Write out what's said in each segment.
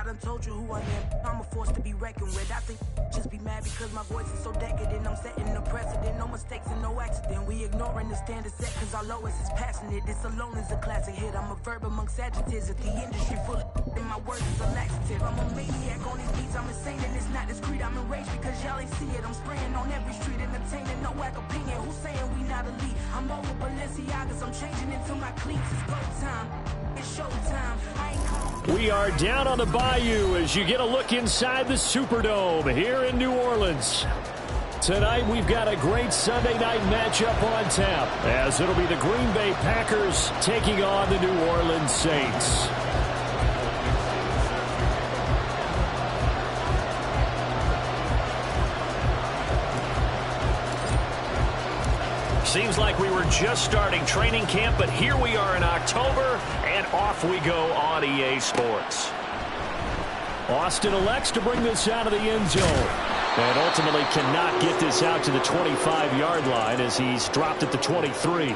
done told you who I am. I'm a force to be reckoned with. I think just be mad because my voice is so decadent. I'm setting the precedent, no mistakes and no accident. We ignoring the standard set cause our lowest is passionate. This alone is a classic hit. I'm a verb amongst adjectives. If the industry full of and my words is a laxative. I'm a maniac on these beats. I'm insane and it's not discreet. I'm enraged because y'all ain't see it. I'm spraying on every street, entertaining, no whack opinion. Who's saying we not elite? I'm over Balenciagas. I'm changing into my cleats. It's go time. It's showtime. I ain't calling. We are down on the bayou as you get a look inside the Superdome here in New Orleans. Tonight we've got a great Sunday night matchup on tap as it'll be the Green Bay Packers taking on the New Orleans Saints. Seems like we were just starting training camp, but here we are in October, and off we go on EA Sports. Austin elects to bring this out of the end zone, and ultimately cannot get this out to the 25-yard line as he's dropped at the 23.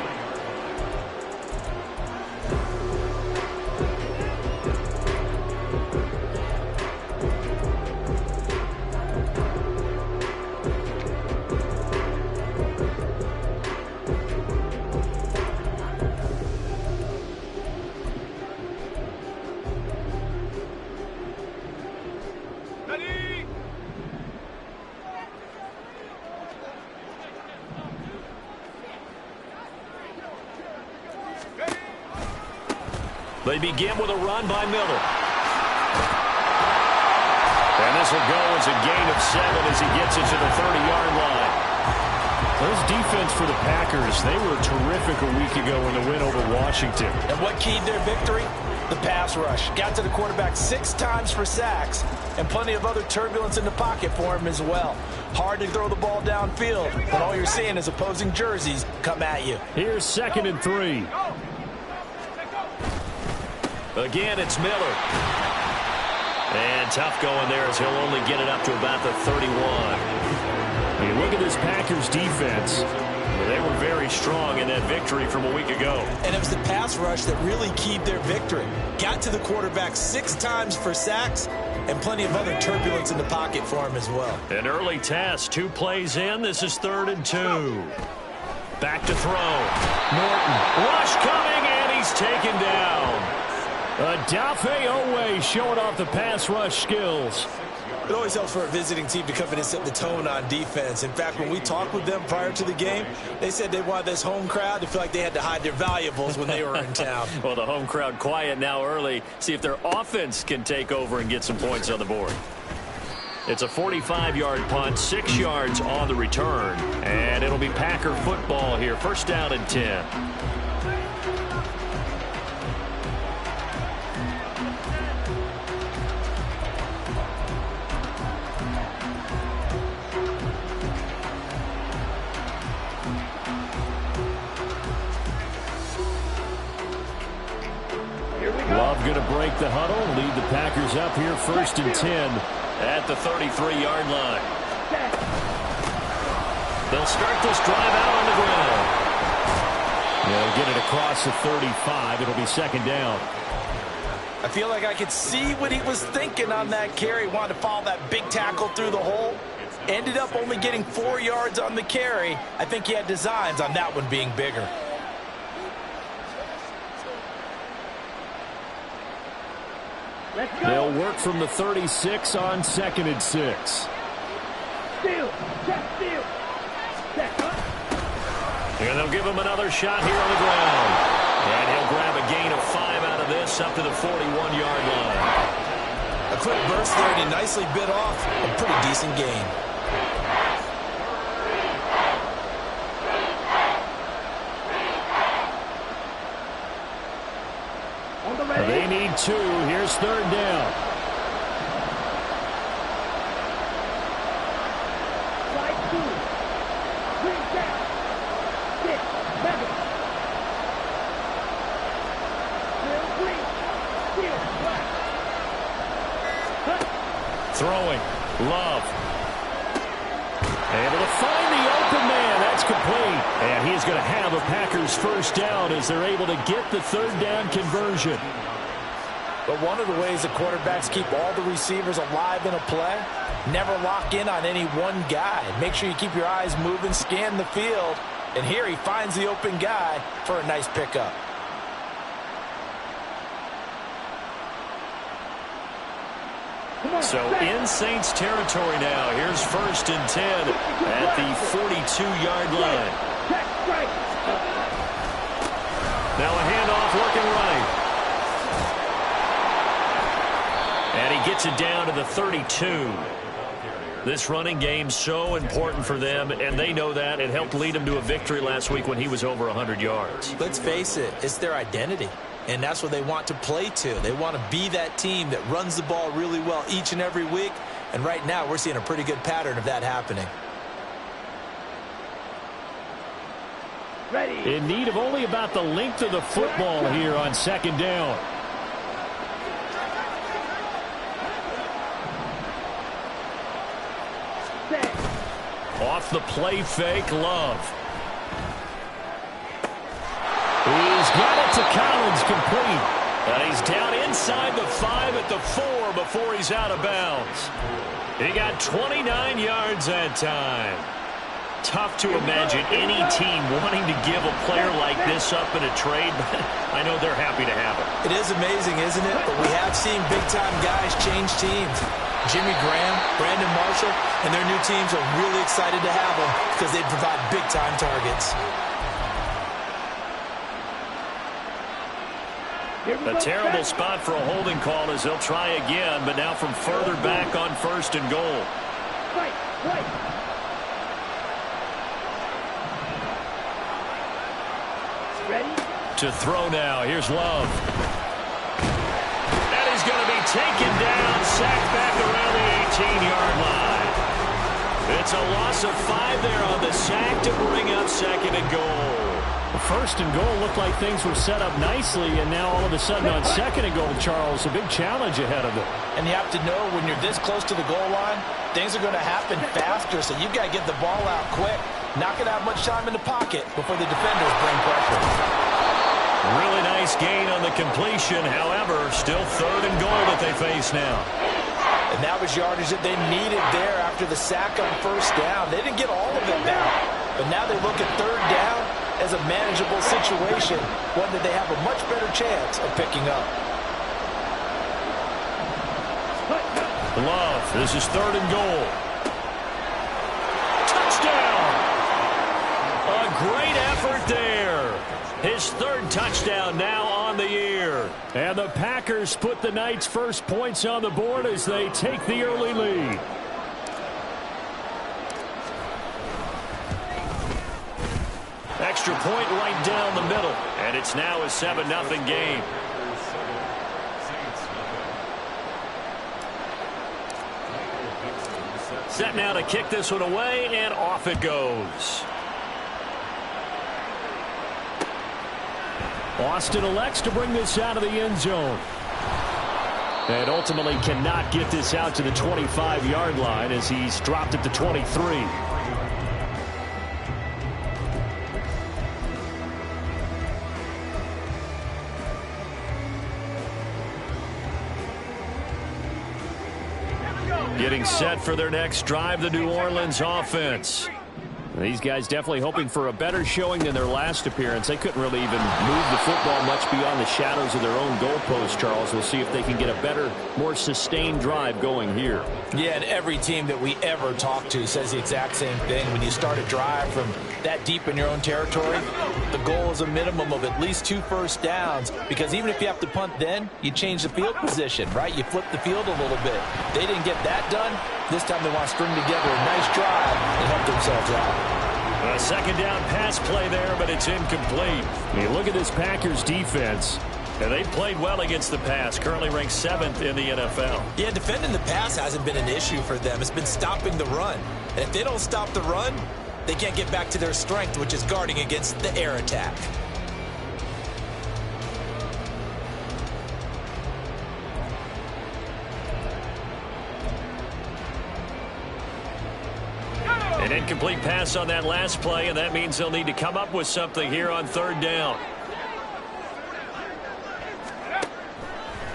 They begin with a run by Miller. And this will go as a gain of 7 as he gets it to the 30-yard line. Those defense for the Packers, they were terrific a week ago in the win over Washington. And what keyed their victory? The pass rush. Got to the quarterback 6 times for sacks, and plenty of other turbulence in the pocket for him as well. Hard to throw the ball downfield, but all you're seeing is opposing jerseys come at you. Here's 2nd and 3. Again, it's Miller. And tough going there as he'll only get it up to about the 31. You look at this Packers defense. They were very strong in that victory from a week ago. And it was the pass rush that really keyed their victory. Got to the quarterback 6 times for sacks, and plenty of other turbulence in the pocket for him as well. An early test, 2 plays in. This is 3rd and 2. Back to throw. Norton. Rush coming, and he's taken down. Odafe Oweh showing off the pass rush skills. It always helps for a visiting team to come in and set the tone on defense. In fact, when we talked with them prior to the game, they said they wanted this home crowd to feel like they had to hide their valuables when they were in town. Well, the home crowd quiet now early. See if their offense can take over and get some points on the board. It's a 45-yard punt, 6 yards on the return. And it'll be Packer football here. 1st down and 10. Love going to break the huddle, lead the Packers up here 1st and 10 at the 33-yard line. They'll start this drive out on the ground. They'll get it across the 35. It'll be 2nd down. I feel like I could see what he was thinking on that carry. Wanted to follow that big tackle through the hole. Ended up only getting 4 yards on the carry. I think he had designs on that one being bigger. They'll work from the 36 on 2nd and 6. Steal. And they'll give him another shot here on the ground. And he'll grab a gain of 5 out of this up to the 41-yard line. A quick burst there, and he nicely bit off a pretty decent gain. They need 2. Here's 3rd down. Slide 2. Green back. 6, 7. Still green. Still black. Throwing. Love. Able to find the open man. That's complete. And he's going to have a Packers 1st down as they're able to get the 3rd down conversion. But one of the ways the quarterbacks keep all the receivers alive in a play, never lock in on any one guy. Make sure you keep your eyes moving, scan the field. And here he finds the open guy for a nice pickup. So in Saints territory now. Here's 1st and 10 at the 42-yard line. Now a handoff looking right. And he gets it down to the 32. This running game's so important for them, and they know that. It helped lead them to a victory last week when he was over 100 yards. Let's face it, it's their identity. And that's what they want to play to. They want to be that team that runs the ball really well each and every week. And right now, we're seeing a pretty good pattern of that happening. Ready. In need of only about the length of the football here on 2nd down. Off the play fake, Love. He's got it to Collins, complete. And he's down inside the 5 at the 4 before he's out of bounds. He got 29 yards that time. Tough to imagine any team wanting to give a player like this up in a trade, but I know they're happy to have him. It is amazing, isn't it? But we have seen big-time guys change teams. Jimmy Graham, Brandon Marshall, and their new teams are really excited to have them because they provide big-time targets. A terrible spot for a holding call as they'll try again, but now from further back on 1st and goal. Ready? To throw now. Here's Love. And he's going to be taken down, sacked back around the 18-yard line. It's a loss of 5 there on the sack to bring up 2nd and goal. 1st and goal looked like things were set up nicely, and now all of a sudden on 2nd and goal, Charles, a big challenge ahead of them. And you have to know when you're this close to the goal line, things are going to happen faster, so you've got to get the ball out quick. Not going to have much time in the pocket before the defenders bring pressure. Really nice gain on the completion. However, still 3rd and goal that they face now. And that was yardage that they needed there after the sack on 1st down. They didn't get all of it back, but now they look at 3rd down as a manageable situation, one that they have a much better chance of picking up. Love, this is 3rd and goal. Touchdown! A great effort there. His 3rd touchdown now on the year. And the Packers put the Knights' first points on the board as they take the early lead. Extra point right down the middle. And it's now a 7-0 game. Set now to kick this one away, and off it goes. Austin elects to bring this out of the end zone. And ultimately cannot get this out to the 25-yard line as he's dropped at the 23. Getting set for their next drive, the New Orleans offense. These guys definitely hoping for a better showing than their last appearance. They couldn't really even move the football much beyond the shadows of their own goalpost, Charles. We'll see if they can get a better, more sustained drive going here. Yeah, and every team that we ever talk to says the exact same thing. When you start a drive from that deep in your own territory, the goal is a minimum of at least 2 first downs, because even if you have to punt then, you change the field position, right? You flip the field a little bit. They didn't get that done. This time they want to string together a nice drive and help themselves out. A 2nd down pass play there, but it's incomplete. You look at this Packers defense, and they played well against the pass. Currently ranked 7th in the NFL. Yeah, defending the pass hasn't been an issue for them. It's been stopping the run. And if they don't stop the run, they can't get back to their strength, which is guarding against the air attack. An incomplete pass on that last play, and that means they'll need to come up with something here on 3rd down.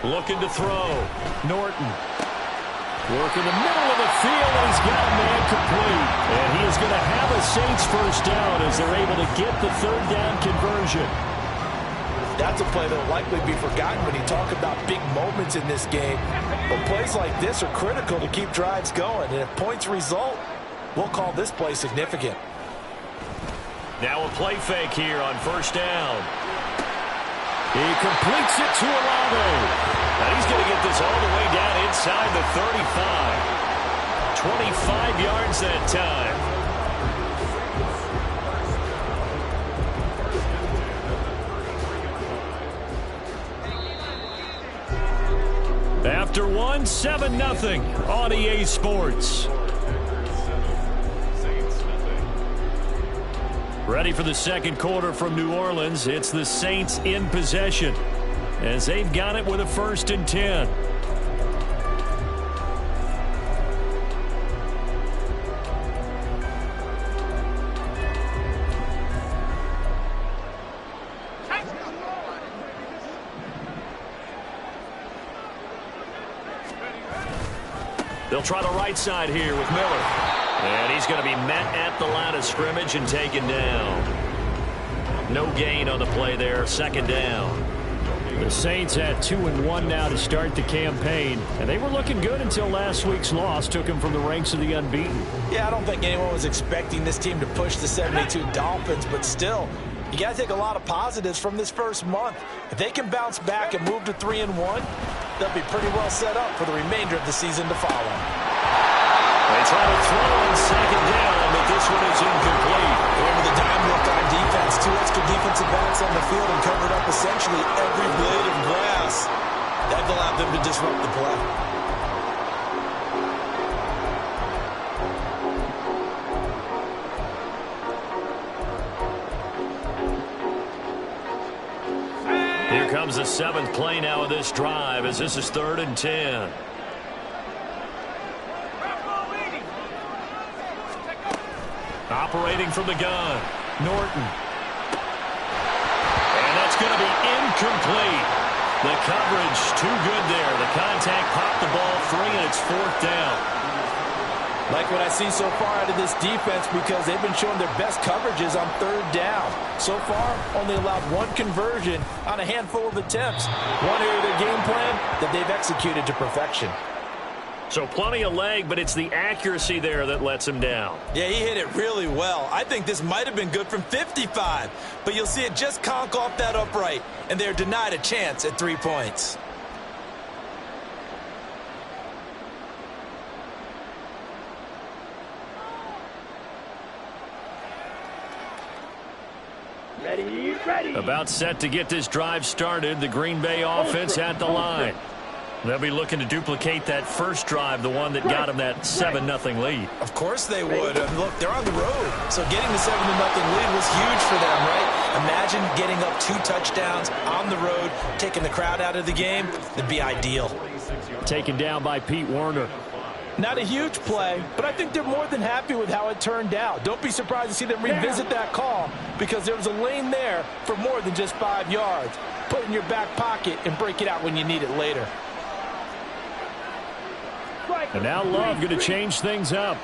Looking to throw. Norton. Working the middle of the field, and he's got a man complete. And he is going to have a Saints first down as they're able to get the third down conversion. That's a play that will likely be forgotten when you talk about big moments in this game. But plays like this are critical to keep drives going. And if points result, we'll call this play significant. Now a play fake here on first down. He completes it to Olave. Now he's going to get this all the way down inside the 35. 25 yards that time. After one, 7-0 on EA Sports. Ready for the second quarter from New Orleans. It's the Saints in possession as they've got it with a 1st and 10. They'll try the right side here with Miller. And he's going to be met at the line of scrimmage and taken down. No gain on the play there. 2nd down. The Saints had 2-1 now to start the campaign. And they were looking good until last week's loss took them from the ranks of the unbeaten. Yeah, I don't think anyone was expecting this team to push the 72 Dolphins. But still, you got to take a lot of positives from this first month. If they can bounce back and move to 3-1, they'll be pretty well set up for the remainder of the season to follow. They try to throw on 2nd down, but this one is incomplete. Going to the dime look on defense. 2 extra defensive backs on the field and covered up essentially every blade of grass. That allowed them to disrupt the play. Here comes the 7th play now of this drive as this is 3rd and 10. Operating from the gun, Norton. And that's going to be incomplete. The coverage too good there. The contact popped the ball free, and it's 4th down. Like what I see so far out of this defense because they've been showing their best coverages on 3rd down. So far, only allowed 1 conversion on a handful of attempts. One area of their game plan that they've executed to perfection. So plenty of leg, but it's the accuracy there that lets him down. Yeah, he hit it really well. I think this might have been good from 55, but you'll see it just conk off that upright, and they're denied a chance at 3 points. Ready. About set to get this drive started, the Green Bay offense at the line. They'll be looking to duplicate that first drive, the one that got them that 7-0 lead. Of course they would. Look, they're on the road, so getting the 7-0 lead was huge for them, right? Imagine getting up 2 touchdowns on the road, taking the crowd out of the game. That'd be ideal. Taken down by Pete Werner. Not a huge play, but I think they're more than happy with how it turned out. Don't be surprised to see them revisit that call because there was a lane there for more than just 5 yards. Put it in your back pocket and break it out when you need it later. And now Love going to change things up.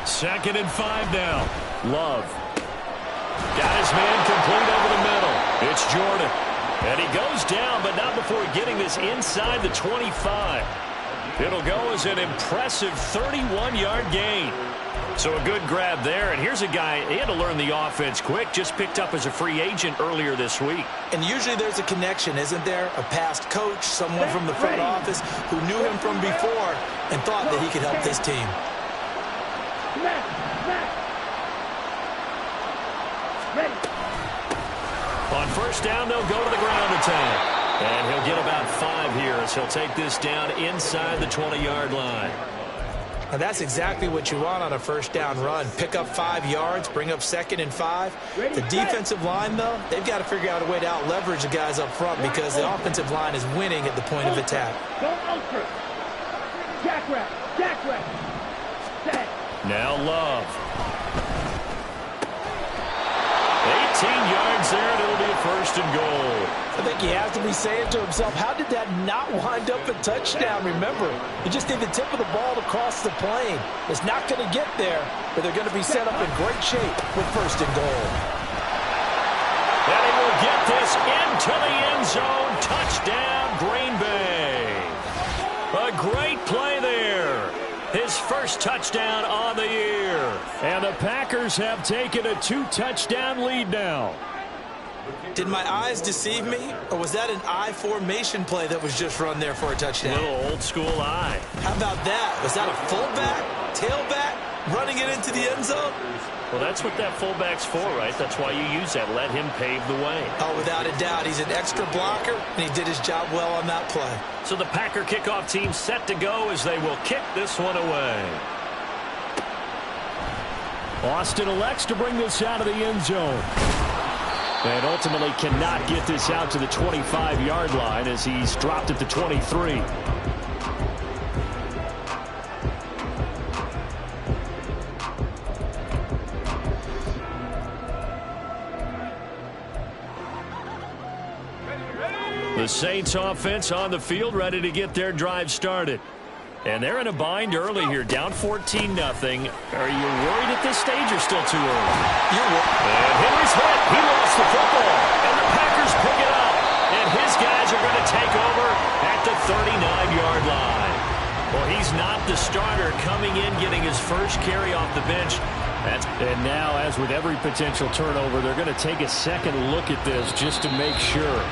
2nd and 5 now. Love. Got his man complete over the middle. It's Jordan. And he goes down, but not before getting this inside the 25. It'll go as an impressive 31-yard gain. So a good grab there. And here's a guy, he had to learn the offense quick, just picked up as a free agent earlier this week. And usually there's a connection, isn't there? A past coach, someone from the front office who knew him from before and thought that he could help this team. On first down, they'll go to the ground attack. And he'll get about 5 here as he'll take this down inside the 20-yard line. And that's exactly what you want on a first down run. Pick up 5 yards, bring up 2nd and 5. The defensive line, though, they've got to figure out a way to out-leverage the guys up front because the offensive line is winning at the point of attack. Now Love. They yards there, and it'll be a first and goal. I think he has to be saying to himself, how did that not wind up a touchdown? Remember, you just need the tip of the ball to cross the plane. It's not going to get there, but they're going to be set up in great shape with first and goal. And he will get this into the end zone. Touchdown, Green Bay. A great play there. His first touchdown on the year. And the Packers have taken a 2-touchdown lead now. Did my eyes deceive me, or was that an I formation play that was just run there for a touchdown? A little old school eye. How about that? Was that a fullback, tailback, running it into the end zone? Well, that's what that fullback's for, right? That's why you use that. Let him pave the way. Oh, without a doubt. He's an extra blocker, and he did his job well on that play. So the Packer kickoff team set to go as they will kick this one away. Austin elects to bring this out of the end zone. And ultimately cannot get this out to the 25-yard line as he's dropped at the 23. The Saints offense on the field, ready to get their drive started. And they're in a bind early here, down 14-0. Are you worried at this stage or still too early? You're worried. And Henry's hit. He lost the football. And the Packers pick it up. And his guys are going to take over at the 39-yard line. Well, he's not the starter coming in, getting his first carry off the bench. And now, as with every potential turnover, they're going to take a second look at this just to make sure.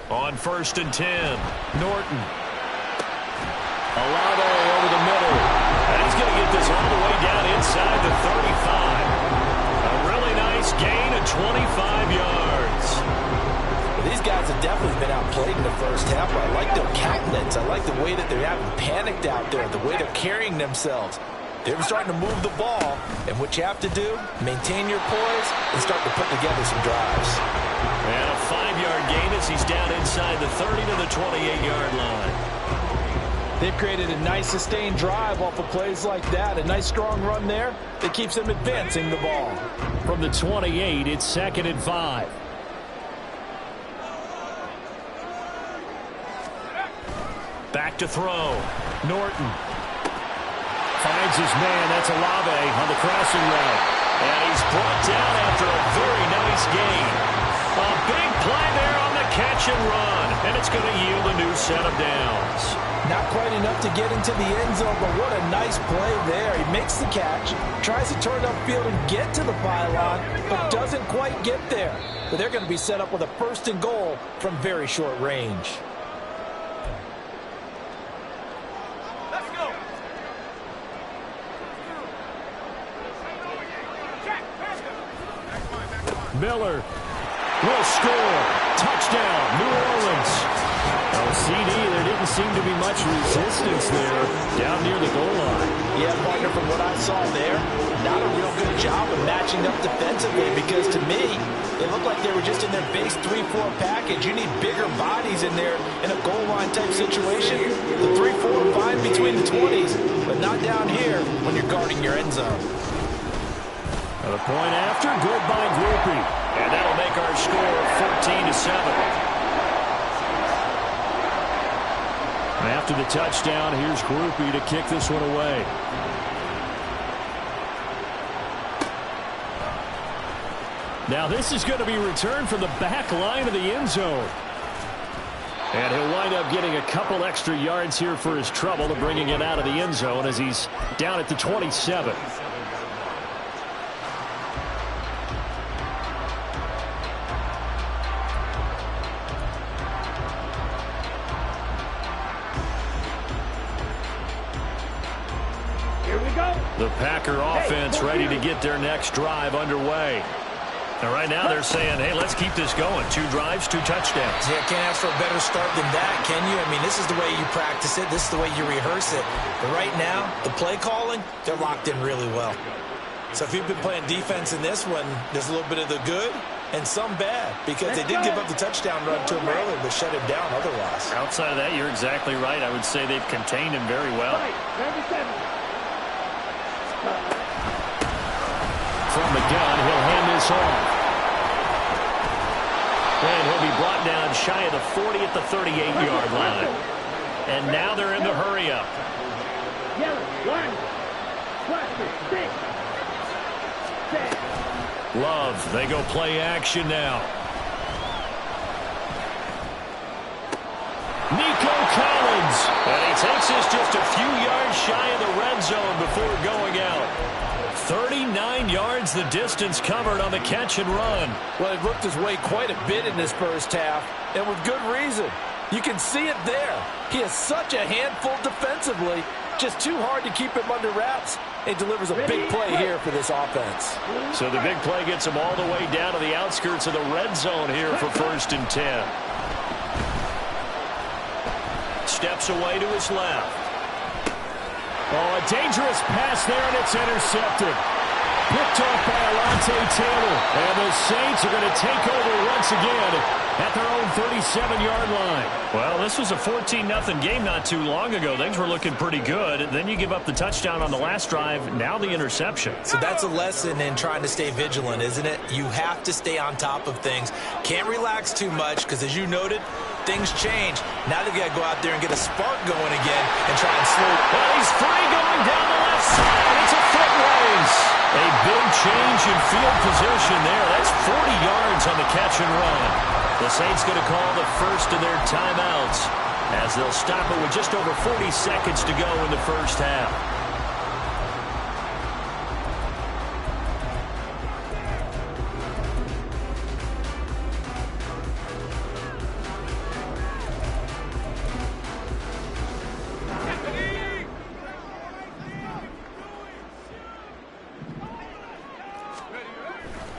On 1st and 10, Norton. Olave over the middle. And he's going to get this all the way down inside the 35. A really nice gain of 25 yards. Well, these guys have definitely been outplayed in the first half. I like their countenance. I like the way that they haven't panicked out there, the way they're carrying themselves. They're starting to move the ball, and what you have to do, maintain your poise and start to put together some drives. And a 5-yard gain as he's down inside the 30 to the 28-yard line. They've created a nice sustained drive off of plays like that. A nice strong run there that keeps them advancing the ball. From the 28, it's 2nd and 5. Back to throw. Norton. Finds his man. That's Olave on the crossing route. And he's brought down after a very nice gain. A big play there on the catch and run. And it's going to yield a new set of downs. Not quite enough to get into the end zone, but what a nice play there. He makes the catch, tries to turn upfield and get to the pylon, but doesn't quite get there. But they're going to be set up with a 1st and goal from very short range. Miller will score. Touchdown, New Orleans. Oh, CD, there didn't seem to be much resistance there down near the goal line. Yeah, partner, from what I saw there, not a real good job of matching up defensively because to me, it looked like they were just in their base 3-4 package. You need bigger bodies in there in a goal line type situation. The 3-4 fine between the 20s, but not down here when you're guarding your end zone. The point after, good by Grupe. And that'll make our score 14-7. After the touchdown, here's Grupe to kick this one away. Now this is going to be returned from the back line of the end zone. And he'll wind up getting a couple extra yards here for his trouble of bringing it out of the end zone as he's down at the 27. Here we go. The Packer offense ready to get their next drive underway. And right now they're saying, hey, let's keep this going. 2 drives, 2 touchdowns. Yeah, can't ask for a better start than that, can you? I mean, this is the way you practice it. This is the way you rehearse it. But right now, the play calling, they're locked in really well. So if you've been playing defense in this one, there's a little bit of the good and some bad, because they did give up the touchdown run to him earlier, but shut him down otherwise. Outside of that, you're exactly right. I would say they've contained him very well. From the gun, he'll hand this off. And he'll be brought down shy of the 40 at the 38-yard line. And now they're in the hurry-up. Love, they go play action now. Nico Collins. And he takes this just a few yards shy of the red zone before going out. 39 yards the distance covered on the catch and run. Well, he worked his way quite a bit in this first half, and with good reason. You can see it there. He is such a handful defensively, just too hard to keep him under wraps. It delivers a big play here for this offense. So the big play gets him all the way down to the outskirts of the red zone here for 1st and 10. Steps away to his left. Oh, a dangerous pass there, and it's intercepted. Picked off by Alontae Taylor. And the Saints are going to take over once again at their own 37-yard line. Well, this was a 14-0 game not too long ago. Things were looking pretty good. Then you give up the touchdown on the last drive. Now the interception. So that's a lesson in trying to stay vigilant, isn't it? You have to stay on top of things. Can't relax too much because, as you noted, things change. Now they got to go out there and get a spark going again and try and slow. Well, he's free going down the left side. It's a foot race. A big change in field position there. That's 40 yards on the catch and run. The Saints going to call the first of their timeouts as they'll stop it with just over 40 seconds to go in the first half.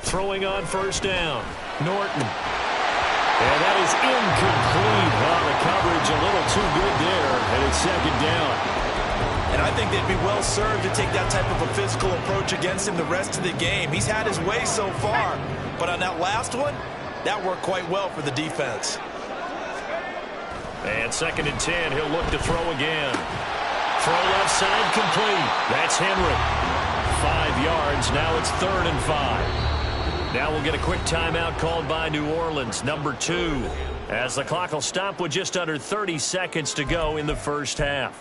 Throwing on 1st down. Norton. And that is incomplete. Well, the coverage a little too good there, and it's 2nd down. And I think they'd be well served to take that type of a physical approach against him the rest of the game. He's had his way so far, but on that last one, that worked quite well for the defense. And 2nd and 10, he'll look to throw again. Throw left side complete. That's Henry. 5 yards. Now it's 3rd and 5. Now we'll get a quick timeout called by New Orleans, number 2, as the clock will stop with just under 30 seconds to go in the first half.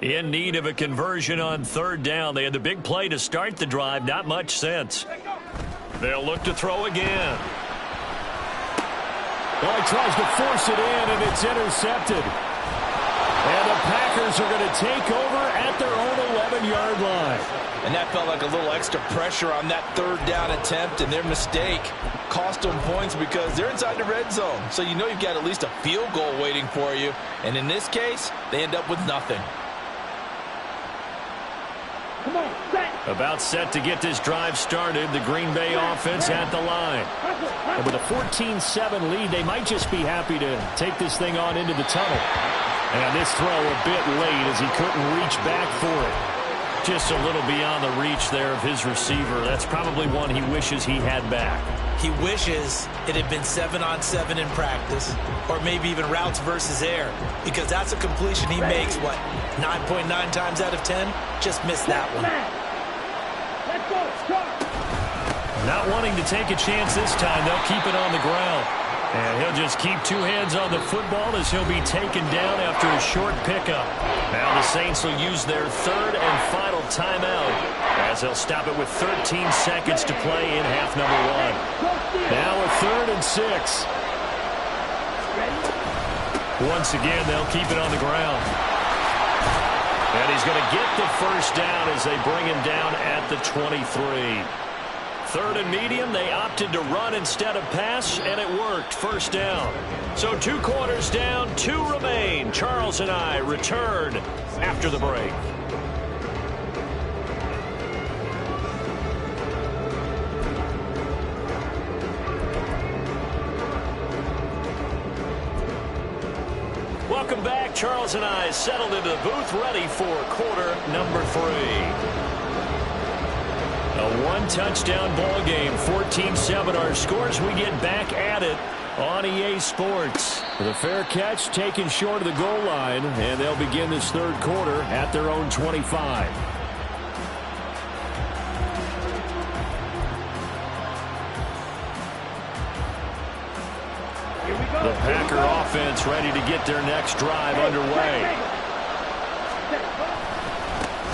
In need of a conversion on 3rd down. They had the big play to start the drive. Not much sense. They'll look to throw again. Well, he tries to force it in, and it's intercepted. And the Packers are going to take over at their own 11-yard line. And that felt like a little extra pressure on that 3rd down attempt, and their mistake cost them points because they're inside the red zone. So you know you've got at least a field goal waiting for you. And in this case, they end up with nothing. Come on, set. About set to get this drive started. The Green Bay offense at the line. And with a 14-7 lead, they might just be happy to take this thing on into the tunnel. And this throw a bit late as he couldn't reach back for it. Just a little beyond the reach there of his receiver. That's probably one he wishes he had back. He wishes it had been 7-on-7 in practice, or maybe even routes versus air, because that's a completion he makes, what, 9.9 times out of 10? Just missed that one. Let's go, start. Not wanting to take a chance this time, they'll keep it on the ground. And he'll just keep 2 hands on the football as he'll be taken down after a short pickup. Now the Saints will use their 3rd and final timeout as they'll stop it with 13 seconds to play in half number 1. Now a 3rd and 6. Once again, they'll keep it on the ground. And he's going to get the first down as they bring him down at the 23. 3rd and medium. They opted to run instead of pass, and it worked. First down. So 2 quarters down, 2 remain. Charles and I return after the break. Welcome back. Charles and I settled into the booth, ready for quarter number 3. A 1-touchdown ball game, 14-7 our scores. We get back at it on EA Sports. The fair catch taken short of the goal line, and they'll begin this 3rd quarter at their own 25. The Packer offense ready to get their next drive underway.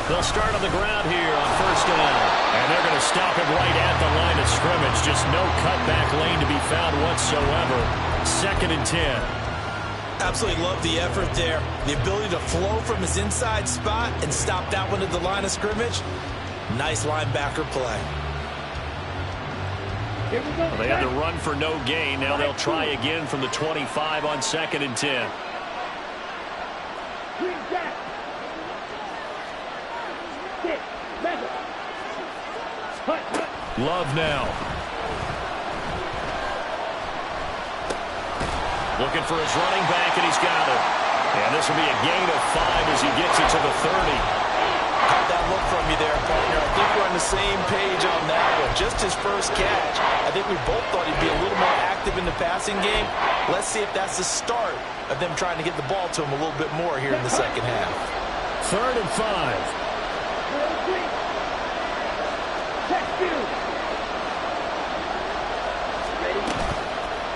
They'll start on the ground here on first down. And they're going to stop it right at the line of scrimmage. Just no cutback lane to be found whatsoever. 2nd and 10. Absolutely love the effort there. The ability to flow from his inside spot and stop that one at the line of scrimmage. Nice linebacker play. Well, they had to run for no gain. Now they'll try again from the 25 on 2nd and 10. Love now. Looking for his running back, and he's got it. And this will be a gain of 5 as he gets it to the 30. Got that look from you there, partner. I think we're on the same page on that one. Just his first catch. I think we both thought he'd be a little more active in the passing game. Let's see if that's the start of them trying to get the ball to him a little bit more here in the second half. 3rd and 5.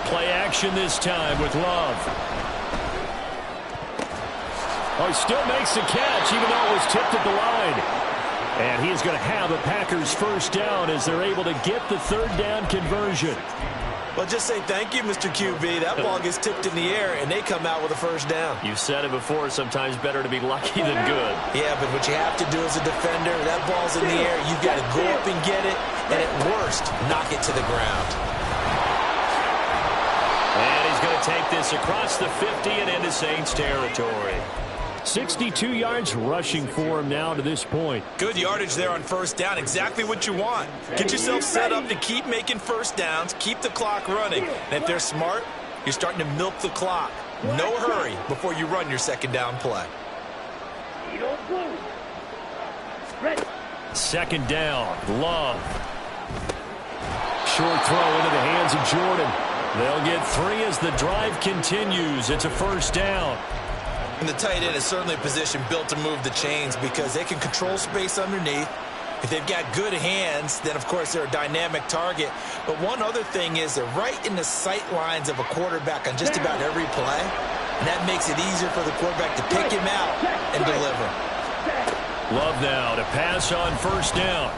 Play action this time with Love. Oh, he still makes the catch, even though it was tipped at the line. And he is going to have a Packers first down as they're able to get the 3rd down conversion. Well, just say thank you, Mr. QB. That ball gets tipped in the air, and they come out with a first down. You've said it before, sometimes better to be lucky than good. Yeah, but what you have to do as a defender, that ball's in the air, you've got to go up and get it, and at worst, knock it to the ground. And he's going to take this across the 50 and into Saints territory. 62 yards rushing for him now to this point. Good yardage there on first down. Exactly what you want. Get yourself set up to keep making first downs, keep the clock running. And if they're smart, you're starting to milk the clock. No hurry before you run your second down play. 2nd down, Love. Short throw into the hands of Jordan. They'll get 3 as the drive continues. It's a first down. And the tight end is certainly a position built to move the chains because they can control space underneath. If they've got good hands, then, of course, they're a dynamic target. But one other thing is they're right in the sight lines of a quarterback on just about every play. And that makes it easier for the quarterback to pick him out and deliver. Love now to pass on first down.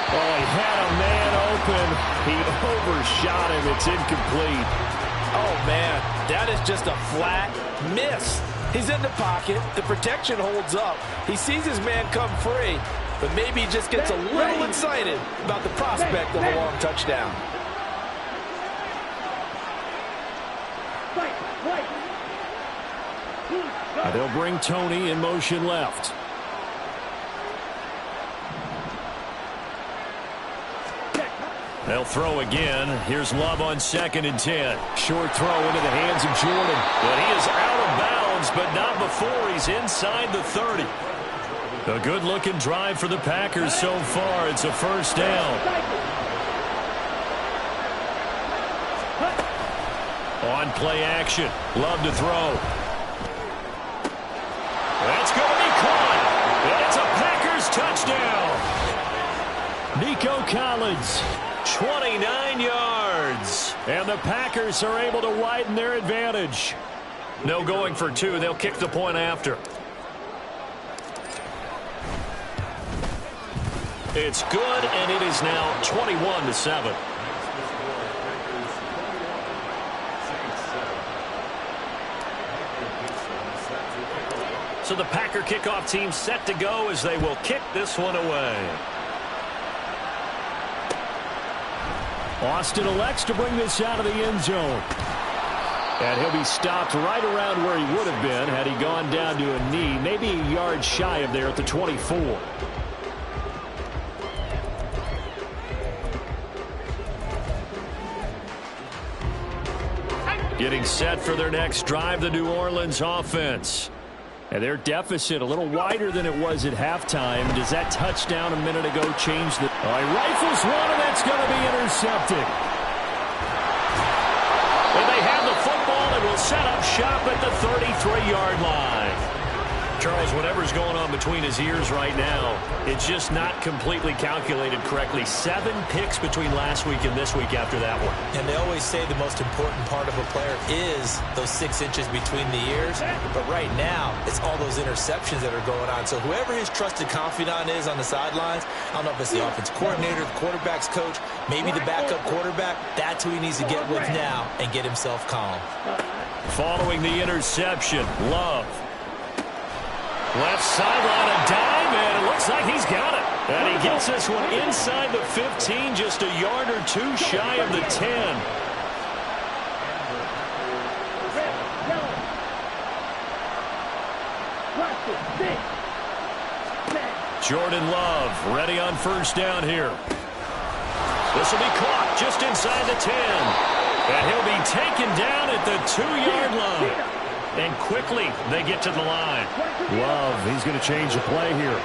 Oh, he had a man open. He overshot him. It's incomplete. Oh, man, that is just a flat miss. He's in the pocket. The protection holds up. He sees his man come free, but maybe he just gets a little excited about the prospect of a long touchdown. They'll bring Tony in motion left. They'll throw again. Here's Love on 2nd and 10. Short throw into the hands of Jordan. But he is out of bounds, but not before he's inside the 30. A good-looking drive for the Packers so far. It's a first down. On play action. Love to throw. That's going to be caught. And it's a Packers touchdown. Nico Collins. 29 yards. And the Packers are able to widen their advantage. No going for 2. They'll kick the point after. It's good, and it is now 21-7. So the Packer kickoff team set to go as they will kick this one away. Austin elects to bring this out of the end zone. And he'll be stopped right around where he would have been had he gone down to a knee, maybe a yard shy of there at the 24. Getting set for their next drive, the New Orleans offense. And their deficit a little wider than it was at halftime. Does that touchdown a minute ago change the... All right, rifles one, and that's going to be intercepted. And they have the football and will set up shop at the 33-yard line. Charles, whatever's going on between his ears right now, it's just not completely calculated correctly. 7 picks between last week and this week after that one. And they always say the most important part of a player is those 6 inches between the ears. But right now, it's all those interceptions that are going on. So whoever his trusted confidant is on the sidelines, I don't know if it's the offense coordinator, the quarterback's coach, maybe the backup quarterback, that's who he needs to get with now and get himself calm. Following the interception, Love. Left sideline, a dive, and it looks like he's got it. And he gets this one inside the 15, just a yard or 2 shy of the 10. Jordan Love ready on first down here. This will be caught just inside the 10. And he'll be taken down at the 2-yard line. And quickly, they get to the line. Love, he's going to change the play here.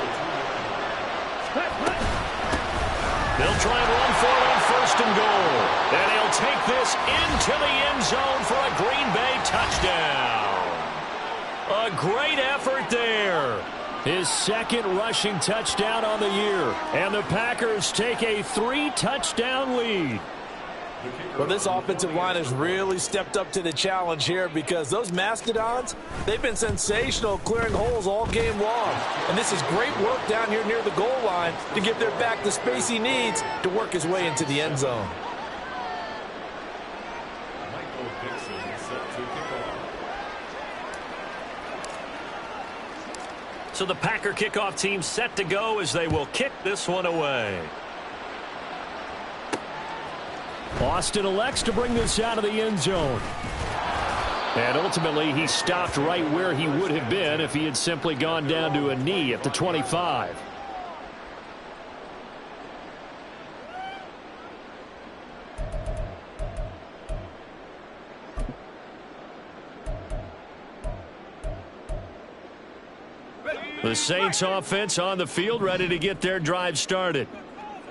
They'll try and run for it on first and goal. And he'll take this into the end zone for a Green Bay touchdown. A great effort there. His second rushing touchdown on the year. And the Packers take a 3-touchdown lead. Well, this offensive line has really stepped up to the challenge here because those Mastodons, they've been sensational clearing holes all game long. And this is great work down here near the goal line to give their back the space he needs to work his way into the end zone. So the Packer kickoff team set to go as they will kick this one away. Austin elects to bring this out of the end zone. And ultimately, he stopped right where he would have been if he had simply gone down to a knee at the 25. The Saints offense on the field, ready to get their drive started.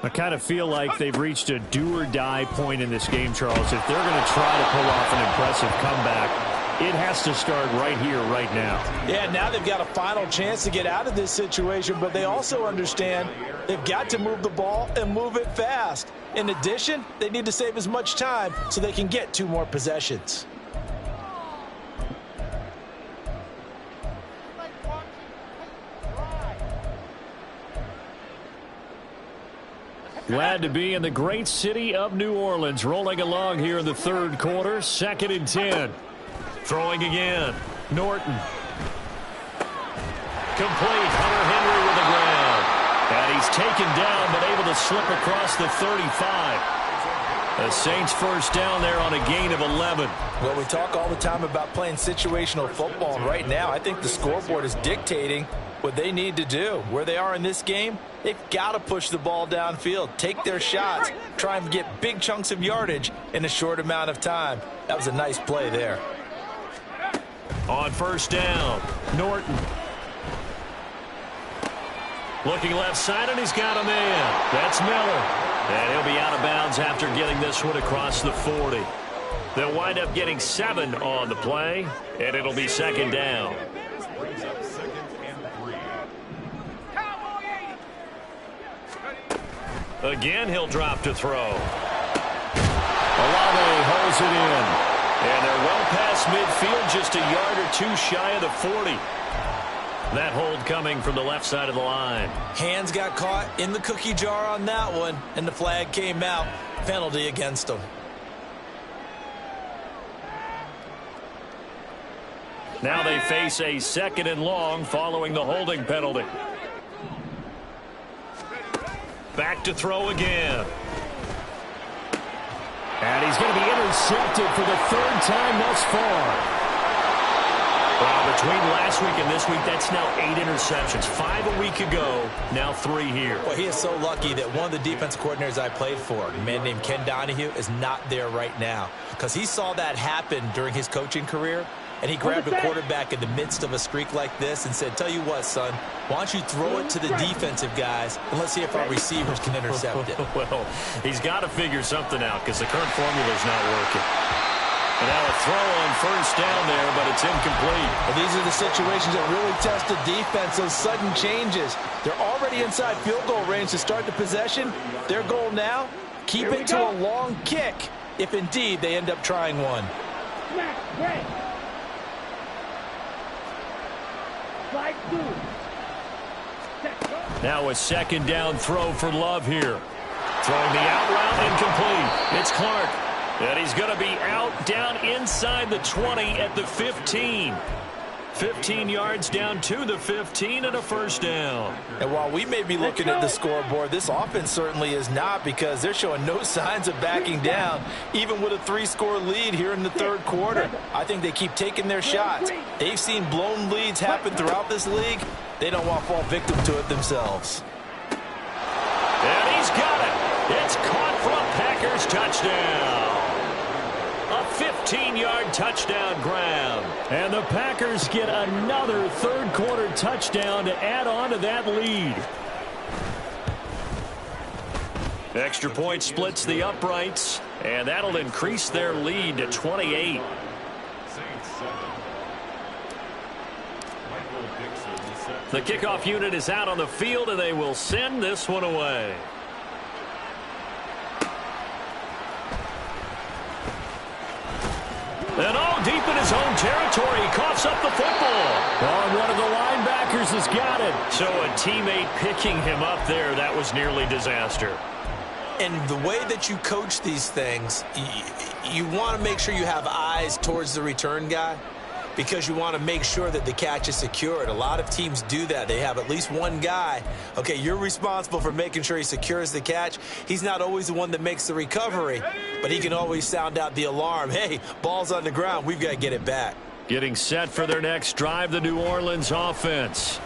I kind of feel like they've reached a do-or-die point in this game, Charles. If they're going to try to pull off an impressive comeback, it has to start right here, right now. Yeah, now they've got a final chance to get out of this situation, but they also understand they've got to move the ball and move it fast. In addition, they need to save as much time so they can get 2 more possessions. Glad to be in the great city of New Orleans, rolling along here in the third quarter. 2nd and 10. Throwing again. Norton. Complete. Hunter Henry with the ground. And he's taken down, but able to slip across the 35. The Saints first down there on a gain of 11. Well, we talk all the time about playing situational football, and right now I think the scoreboard is dictating what they need to do. Where they are in this game, they've got to push the ball downfield, take their shots, try and get big chunks of yardage in a short amount of time. That was a nice play there. On first down, Norton. Looking left side, and he's got a man. That's Miller. And he'll be out of bounds after getting this one across the 40. They'll wind up getting 7 on the play, and it'll be 2nd down. Again, he'll drop to throw. Olave holds it in. And they're well past midfield, just a yard or 2 shy of the 40. That hold coming from the left side of the line. Hands got caught in the cookie jar on that one, and the flag came out. Penalty against them. Now they face a 2nd and long following the holding penalty. Back to throw again. And he's going to be intercepted for the third time thus far. Well, between last week and this week, that's now 8 interceptions. 5 a week ago, now 3 here. Well, he is so lucky that one of the defense coordinators I played for, a man named Ken Donahue, is not there right now. Because he saw that happen during his coaching career, and he grabbed a quarterback in the midst of a streak like this and said, tell you what, son, why don't you throw it to the defensive guys, and let's see if our receivers can intercept it. Well, he's got to figure something out because the current formula is not working. And now a throw on first down there, but it's incomplete. Well, these are the situations that really test the defense, those sudden changes. They're already inside field goal range to start the possession. Their goal now, keep it to a long kick, if indeed they end up trying one. Now a second down throw for Love here. Throwing the out route, incomplete. It's Clark. And he's going to be out down inside the 20 at the 15. 15 yards down to the 15 and a first down. And while we may be looking at the scoreboard, this offense certainly is not, because they're showing no signs of backing down, even with a 3-score lead here in the third quarter. I think they keep taking their shots. They've seen blown leads happen throughout this league. They don't want to fall victim to it themselves. And he's got it. It's caught for a Packers touchdown. A 15-yard touchdown grab. And the Packers get another third-quarter touchdown to add on to that lead. Extra point splits the uprights, and that'll increase their lead to 28. The kickoff unit is out on the field, and they will send this one away. And all deep in his own territory, he coughs up the football. Oh, one of the linebackers has got it. So a teammate picking him up there, that was nearly disaster. And the way that you coach these things, you want to make sure you have eyes towards the return guy, because you want to make sure that the catch is secured. A lot of teams do that. They have at least one guy. Okay, you're responsible for making sure he secures the catch. He's not always the one that makes the recovery, but he can always sound out the alarm. Hey, ball's on the ground. We've got to get it back. Getting set for their next drive, the New Orleans offense.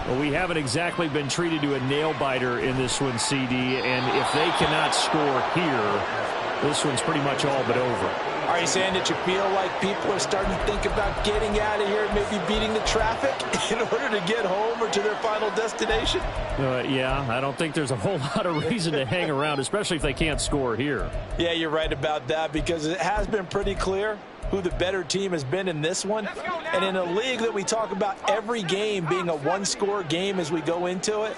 Well, we haven't exactly been treated to a nail-biter in this one, CD, and if they cannot score here, this one's pretty much all but over. Are you saying that you feel like people are starting to think about getting out of here and maybe beating the traffic in order to get home or to their final destination? Yeah, I don't think there's a whole lot of reason to hang around, especially if they can't score here. Yeah, you're right about that, because it has been pretty clear who the better team has been in this one. And in a league that we talk about every game being a one-score game as we go into it,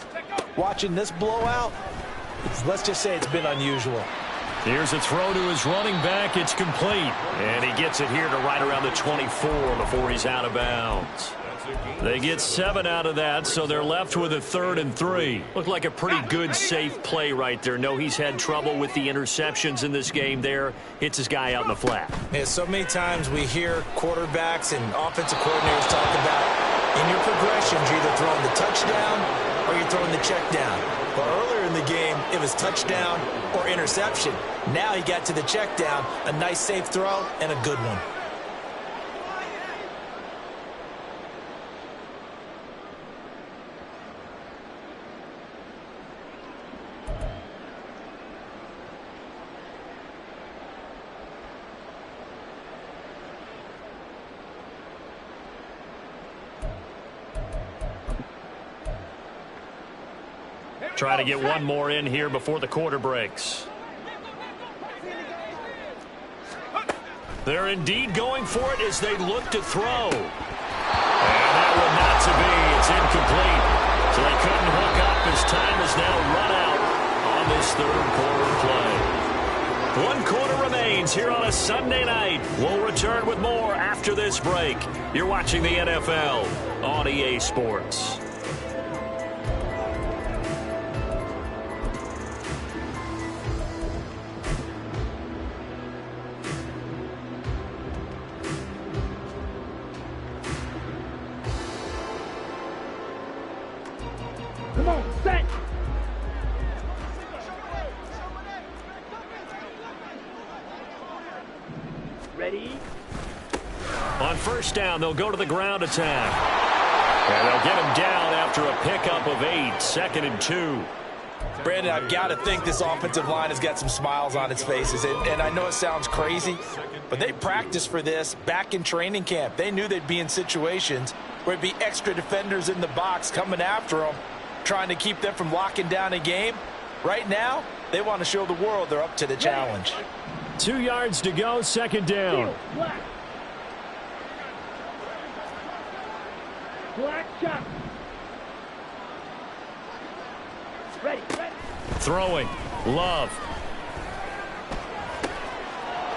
watching this blowout, let's just say it's been unusual. Here's a throw to his running back. It's complete. And he gets it here to right around the 24 before he's out of bounds. They get 7 out of that, so they're left with a 3rd and 3. Looked like a pretty good, safe play right there. No, he's had trouble with the interceptions in this game there. Hits his guy out in the flat. Yeah, so many times we hear quarterbacks and offensive coordinators talk about, in your progressions, you're either throwing the touchdown or you're throwing the check down. But earlier in the game, it was touchdown or interception. Now he got to the check down, a nice safe throw, and a good one. Try to get one more in here before the quarter breaks. They're indeed going for it as they look to throw. And that one not to be. It's incomplete. So they couldn't hook up as time is now run out on this third quarter play. 1 quarter remains here on a Sunday night. We'll return with more after this break. You're watching the NFL on EA Sports. Come on, set. Ready? On first down, they'll go to the ground attack. And they'll get him down after a pickup of 8, 2nd and 2. Brandon, I've got to think this offensive line has got some smiles on its faces. And I know it sounds crazy, but they practiced for this back in training camp. They knew they'd be in situations where it'd be extra defenders in the box coming after them, trying to keep them from locking down a game. Right now, they want to show the world they're up to the challenge. 2 yards to go, 2nd down. Black shot. Ready. Throwing. Love.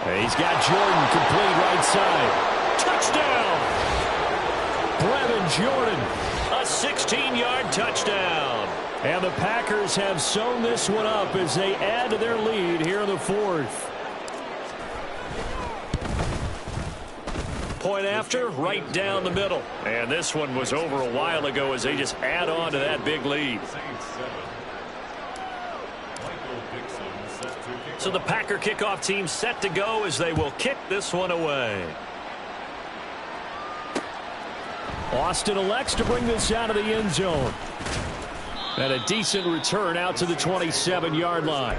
And he's got Jordan complete right side. Touchdown! Brevin Jordan. A 16-yard touchdown. And the Packers have sewn this one up as they add to their lead here in the 4th. Point after, right down the middle. And this one was over a while ago as they just add on to that big lead. So the Packer kickoff team set to go as they will kick this one away. Austin elects to bring this out of the end zone. And a decent return out to the 27-yard line.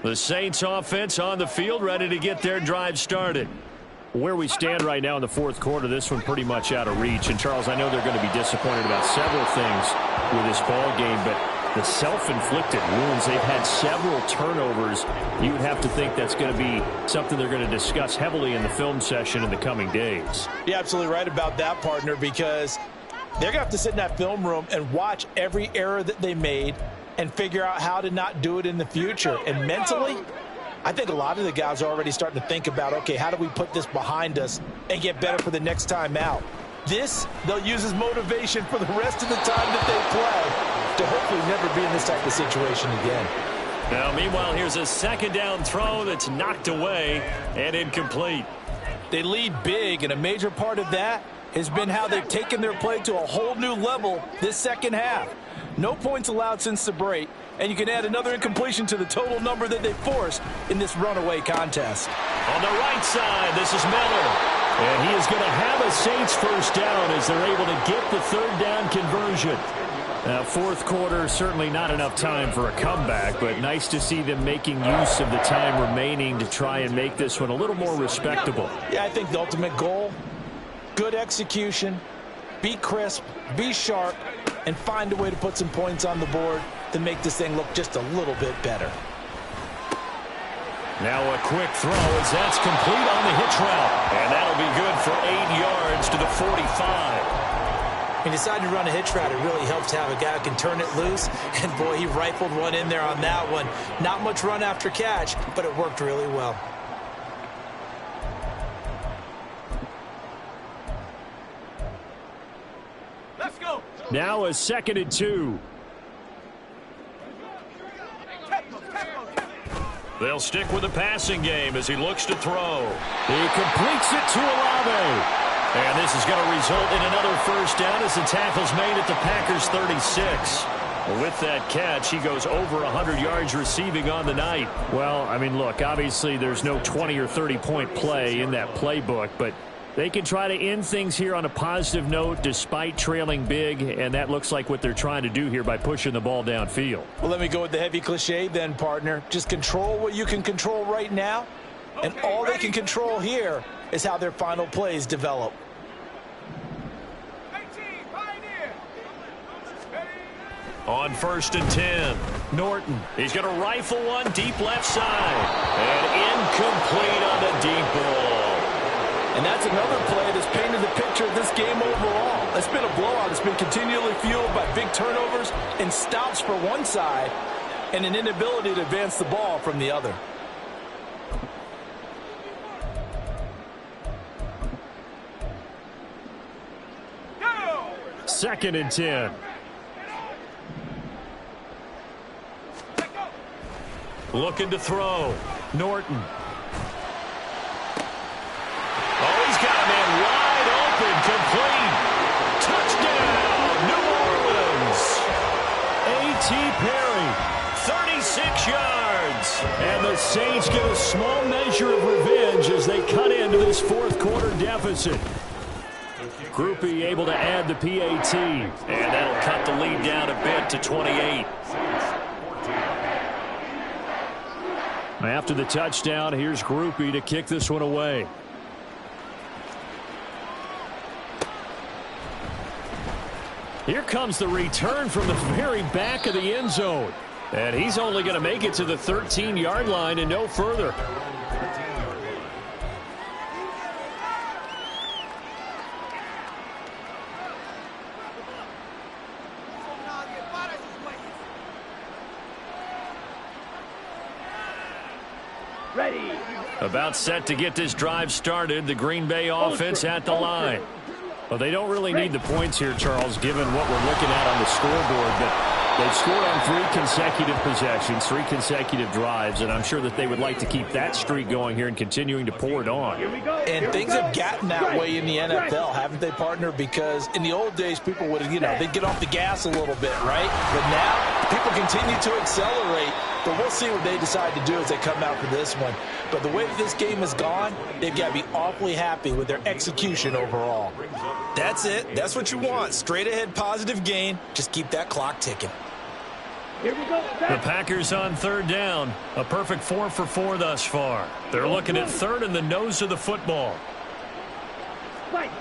The Saints offense on the field, ready to get their drive started. Where we stand right now in the 4th quarter, this one pretty much out of reach. And, Charles, I know they're going to be disappointed about several things with this ball game, but the self-inflicted wounds, they've had several turnovers. You would have to think that's going to be something they're going to discuss heavily in the film session in the coming days. You're absolutely right about that, partner, because they're going to have to sit in that film room and watch every error that they made and figure out how to not do it in the future. And mentally, I think a lot of the guys are already starting to think about, okay, how do we put this behind us and get better for the next time out? This, they'll use as motivation for the rest of the time that they play to hopefully never be in this type of situation again. Now, meanwhile, here's a 2nd down throw that's knocked away and incomplete. They lead big, and a major part of that has been how they've taken their play to a whole new level this second half. No points allowed since the break, and you can add another incompletion to the total number that they forced in this runaway contest. On the right side, this is Miller. And he is going to have a Saints first down as they're able to get the 3rd down conversion. Now, 4th quarter, certainly not enough time for a comeback, but nice to see them making use of the time remaining to try and make this one a little more respectable. Yeah, I think the ultimate goal, good execution, be crisp, be sharp, and find a way to put some points on the board to make this thing look just a little bit better. Now a quick throw as that's complete on the hitch route. And that'll be good for 8 yards to the 45. He decided to run a hitch route. It really helps to have a guy who can turn it loose. And, boy, he rifled one in there on that one. Not much run after catch, but it worked really well. Let's go. Now a 2nd and 2. They'll stick with the passing game as he looks to throw. He completes it to Olave. And this is going to result in another first down as the tackle's made at the Packers' 36. With that catch, he goes over 100 yards receiving on the night. Well, I mean, look, obviously there's no 20 or 30-point play in that playbook, but they can try to end things here on a positive note despite trailing big, and that looks like what they're trying to do here by pushing the ball downfield. Well, let me go with the heavy cliche then, partner. Just control what you can control right now, and all they can control here is how their final plays develop. On 1st and 10, Norton. He's going to rifle one deep left side. And incomplete on the deep ball. And that's another play that's painted the picture of this game overall. It's been a blowout. It's been continually fueled by big turnovers and stops for one side and an inability to advance the ball from the other. Second and 10. Looking to throw. Norton. Oh, he's got a man wide open. Complete. Touchdown, New Orleans. A.T. Perry, 36 yards. And the Saints get a small measure of revenge as they cut into this fourth quarter deficit. Grupe able to add the PAT. And that'll cut the lead down a bit to 28. After the touchdown, here's Grupe to kick this one away. Here comes the return from the very back of the end zone. And he's only going to make it to the 13-yard line and no further. Ready. About set to get this drive started. The Green Bay offense at the line. Well, they don't really need the points here, Charles, given what we're looking at on the scoreboard. But they've scored on 3 consecutive possessions, 3 consecutive drives, and I'm sure that they would like to keep that streak going here and continuing to pour it on. And things have gotten that way in the NFL, haven't they, partner? Because in the old days, people would, they'd get off the gas a little bit, right? But now, people continue to accelerate. But we'll see what they decide to do as they come out for this one. But the way that this game has gone, they've got to be awfully happy with their execution overall. That's it. That's what you want. Straight ahead positive gain. Just keep that clock ticking. Here we go. The Packers on third down. A perfect 4 for 4 thus far. They're looking at third in the nose of the football. White.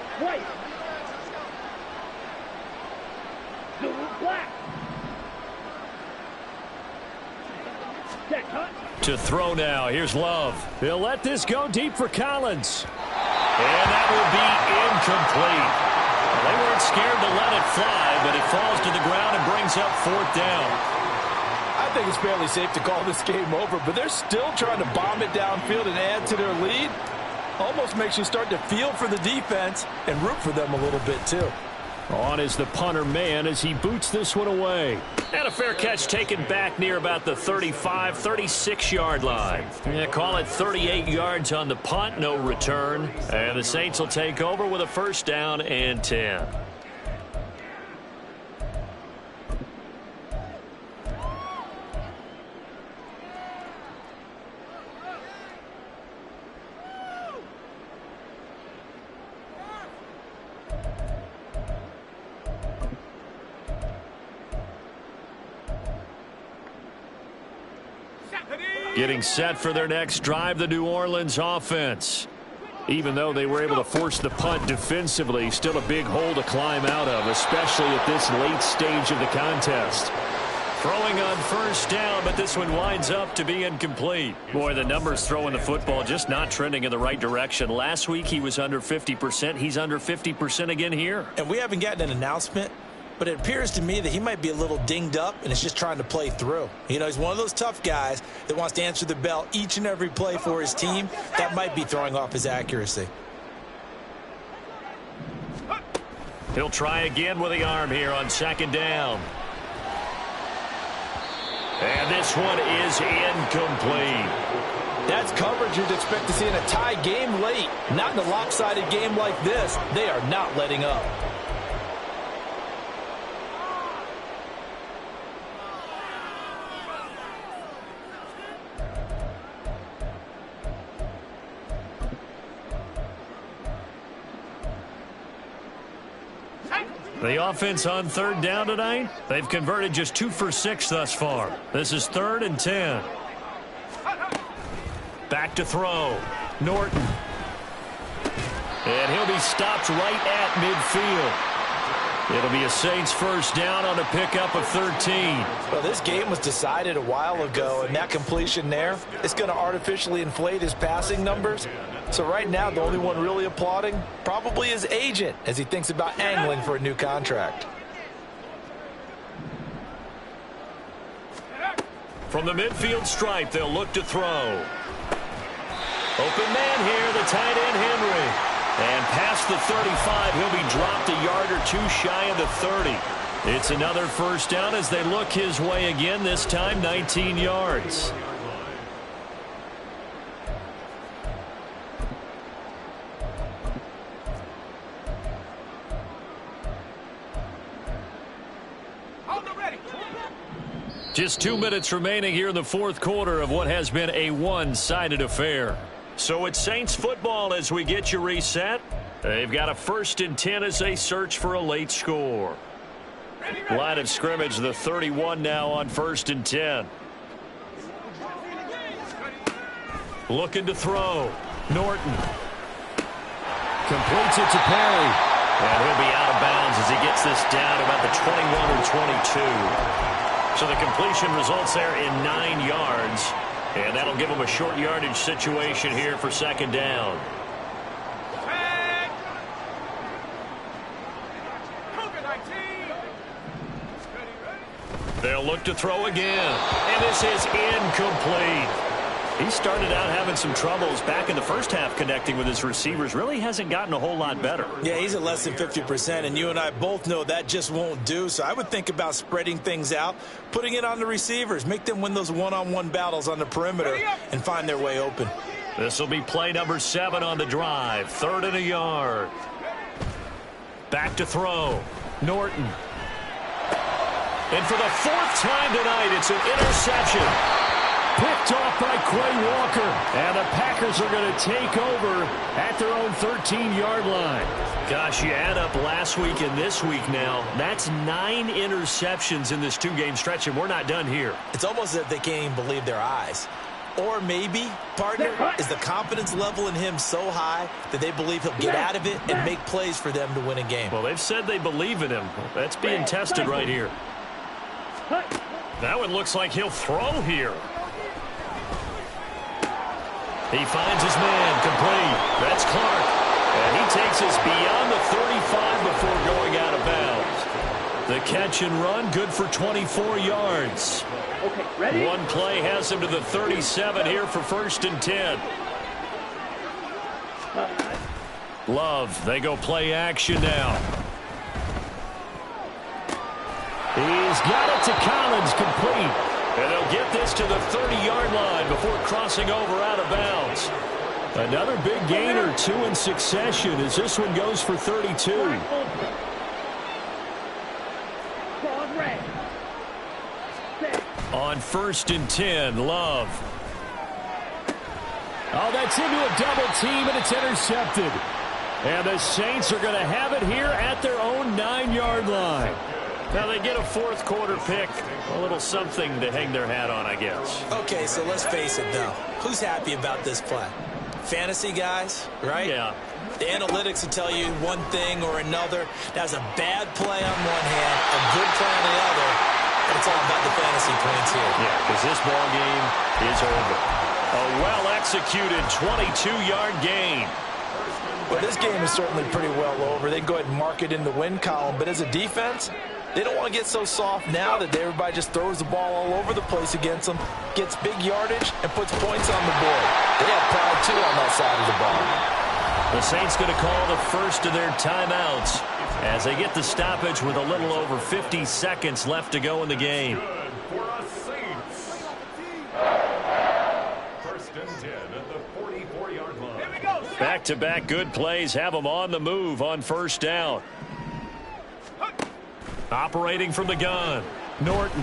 Blue, black. To throw now. Here's Love. He'll let this go deep for Collins. And that will be incomplete. They weren't scared to let it fly, but it falls to the ground and brings up fourth down. I think it's fairly safe to call this game over, but they're still trying to bomb it downfield and add to their lead. Almost makes you start to feel for the defense and root for them a little bit, too. On is the punter man as he boots this one away. And a fair catch taken back near about the 35, 36-yard line. Yeah, call it 38 yards on the punt, no return. And the Saints will take over with a first down and 10. Getting set for their next drive, the New Orleans offense. Even though they were able to force the punt defensively, still a big hole to climb out of, especially at this late stage of the contest. Throwing on first down, but this one winds up to be incomplete. Boy, the numbers throwing the football just not trending in the right direction. Last week he was under 50%. He's under 50% again here. And we haven't gotten an announcement, but it appears to me that he might be a little dinged up and is just trying to play through. He's one of those tough guys that wants to answer the bell each and every play for his team. That might be throwing off his accuracy. He'll try again with the arm here on second down. And this one is incomplete. That's coverage you'd expect to see in a tie game late. Not in a lopsided game like this. They are not letting up. The offense on third down tonight, they've converted just 2 for 6 thus far. This is 3rd and 10. Back to throw. Norton. And he'll be stopped right at midfield. It'll be a Saints first down on a pickup of 13. Well, this game was decided a while ago, and that completion there is going to artificially inflate his passing numbers. So right now, the only one really applauding probably his agent as he thinks about angling for a new contract. From the midfield stripe, they'll look to throw. Open man here, the tight end Henry. And past the 35, he'll be dropped a yard or 2 shy of the 30. It's another first down as they look his way again, this time 19 yards. Just 2 minutes remaining here in the fourth quarter of what has been a one-sided affair. So it's Saints football as we get you reset. They've got a 1st and 10 as they search for a late score. Line of scrimmage, the 31 now on 1st and 10. Looking to throw. Norton. Completes it to Perry. And he'll be out of bounds as he gets this down about the 21 or 22. So the completion results there in 9 yards. And that'll give him a short yardage situation here for 2nd down. They'll look to throw again. And this is incomplete. He started out having some troubles back in the first half connecting with his receivers. Really hasn't gotten a whole lot better. Yeah, he's at less than 50%, and you and I both know that just won't do. So I would think about spreading things out, putting it on the receivers, make them win those one-on-one battles on the perimeter and find their way open. This will be play number 7 on the drive. 3rd and a yard. Back to throw. Norton. And for the 4th time tonight, it's an interception. Picked off by Quay Walker. And the Packers are going to take over at their own 13-yard line. Gosh, you add up last week and this week now. That's 9 interceptions in this 2-game stretch, and we're not done here. It's almost as if they can't even believe their eyes. Or maybe, partner, is the confidence level in him so high that they believe he'll get out of it and make plays for them to win a game. Well, they've said they believe in him. That's being tested right here. That one looks like he'll throw here. He finds his man, complete. That's Clark. And he takes us beyond the 35 before going out of bounds. The catch and run, good for 24 yards. Okay, ready? One play has him to the 37 here for 1st and 10. Love, they go play action now. He's got it to Collins, complete. And they'll get this to the 30-yard line before crossing over out of bounds. Another big gain or 2 in succession as this one goes for 32. On 1st and 10, Love. Oh, that's into a double team, and it's intercepted. And the Saints are going to have it here at their own 9-yard line. Now they get a 4th quarter pick, a little something to hang their hat on, I guess. Okay, so let's face it, though. Who's happy about this play? Fantasy guys, right? Yeah. The analytics will tell you one thing or another. That's a bad play on one hand, a good play on the other, but it's all about the fantasy points here. Yeah, because this ball game is over. A well-executed 22-yard gain. Well, this game is certainly pretty well over. They can go ahead and mark it in the win column, but as a defense, they don't want to get so soft now that everybody just throws the ball all over the place against them, gets big yardage, and puts points on the board. They have pride, too, on that side of the ball. The Saints going to call the first of their timeouts as they get the stoppage with a little over 50 seconds left to go in the game. Back-to-back good plays have them on the move on 1st down. Operating from the gun, Norton.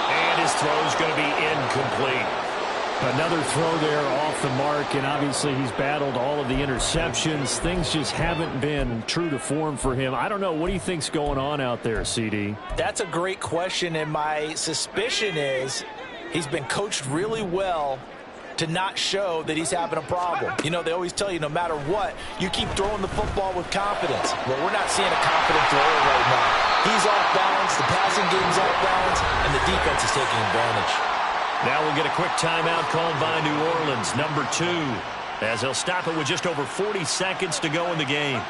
And his throw's going to be incomplete. Another throw there off the mark, and obviously he's battled all of the interceptions. Things just haven't been true to form for him. I don't know. What do you think's going on out there, CD? That's a great question, and my suspicion is he's been coached really well to not show that he's having a problem. You know, they always tell you no matter what, you keep throwing the football with confidence. Well, we're not seeing a confident thrower right now. He's off balance, the passing game's off balance, and the defense is taking advantage. Now we'll get a quick timeout called by New Orleans, number 2, as they'll stop it with just over 40 seconds to go in the game.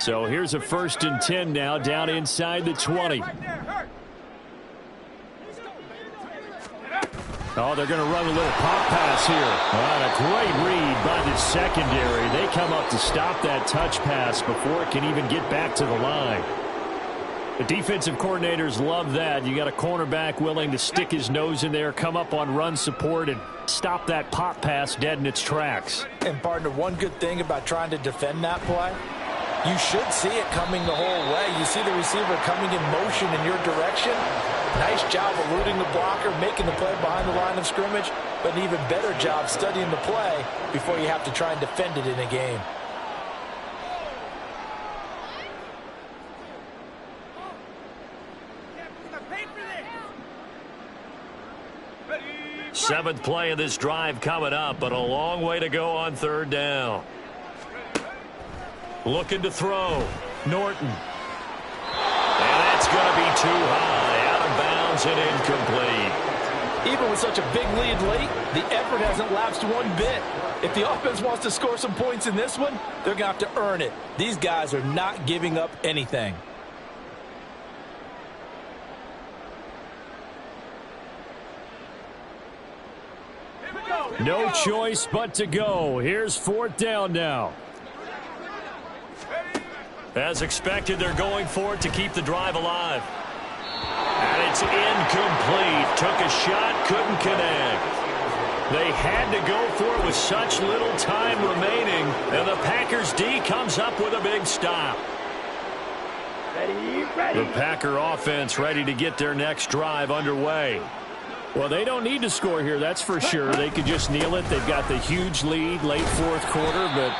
So here's a 1st and 10 now down inside the 20. Oh, they're going to run a little pop pass here. And a great read by the secondary. They come up to stop that touch pass before it can even get back to the line. The defensive coordinators love that. You got a cornerback willing to stick his nose in there, come up on run support, and stop that pop pass dead in its tracks. And, partner, one good thing about trying to defend that play, you should see it coming the whole way. You see the receiver coming in motion in your direction. Nice job eluding the blocker, making the play behind the line of scrimmage, but an even better job studying the play before you have to try and defend it in a game. Seventh play of this drive coming up, but a long way to go on third down. Looking to throw. Norton. And that's going to be too high. Out of bounds and incomplete. Even with such a big lead late, the effort hasn't lapsed one bit. If the offense wants to score some points in this one, they're going to have to earn it. These guys are not giving up anything. No choice but to go. Here's fourth down now. As expected, they're going for it to keep the drive alive. And it's incomplete. Took a shot, couldn't connect. They had to go for it with such little time remaining. And the Packers D comes up with a big stop. Ready. The Packer offense ready to get their next drive underway. Well, they don't need to score here, that's for sure. They could just kneel it. They've got the huge lead late fourth quarter, but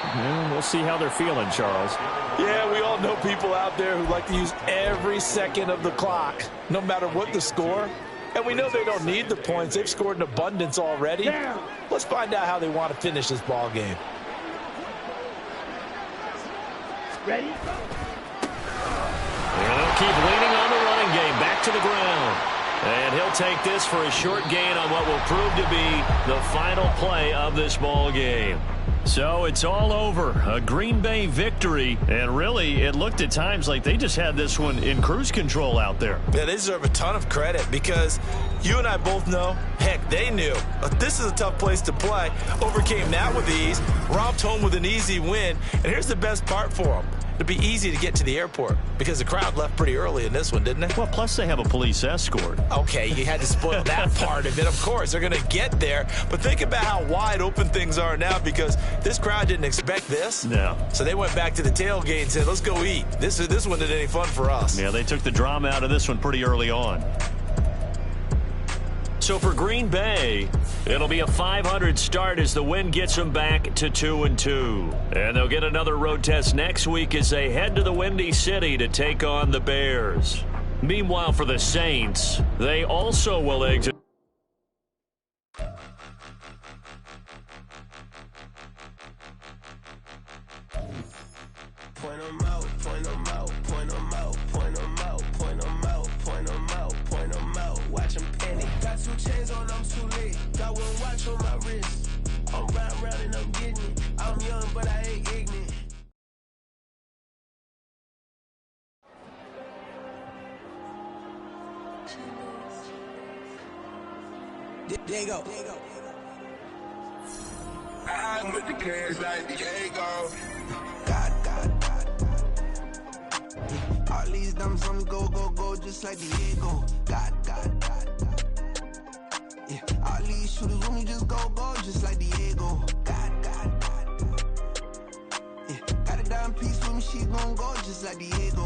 we'll see how they're feeling, Charles. Yeah, we all know people out there who like to use every second of the clock, no matter what the score. And we know they don't need the points. They've scored in abundance already. Let's find out how they want to finish this ball game. Ready. They'll keep leaning on the running game. Back to the ground. And he'll take this for a short gain on what will prove to be the final play of this ball game. So it's all over. A Green Bay victory. And really, it looked at times like they just had this one in cruise control out there. Yeah, they deserve a ton of credit because you and I both know, heck, they knew. This is a tough place to play. Overcame that with ease. Romped home with an easy win. And here's the best part for them. It'd be easy to get to the airport because the crowd left pretty early in this one, didn't it? Well, plus they have a police escort. Okay, you had to spoil that part of it. Of course, they're going to get there. But think about how wide open things are now because this crowd didn't expect this. No. So they went back to the tailgate and said, let's go eat. This one isn't any fun for us. Yeah, they took the drama out of this one pretty early on. So for Green Bay, it'll be a 500 start as the win gets them back to 2-2. And they'll get another road test next week as they head to the Windy City to take on the Bears. Meanwhile, for the Saints, they also will exit. Point 'em out, point 'em out, point 'em out, point 'em out, point 'em out, point 'em out, point 'em out. Watch 'em panic. Got 2 chains on, I'm too late. Got 1 watch on my wrist. I'm round and I'm getting it. I'm young, but I ain't ignorant. There you go. I'm with the cash like Diego. God. All these diamonds on me go, just like Diego. God. Yeah, all these shooters on me just go, just like Diego. God. Yeah, got a dime piece with me, she gon' go just like Diego.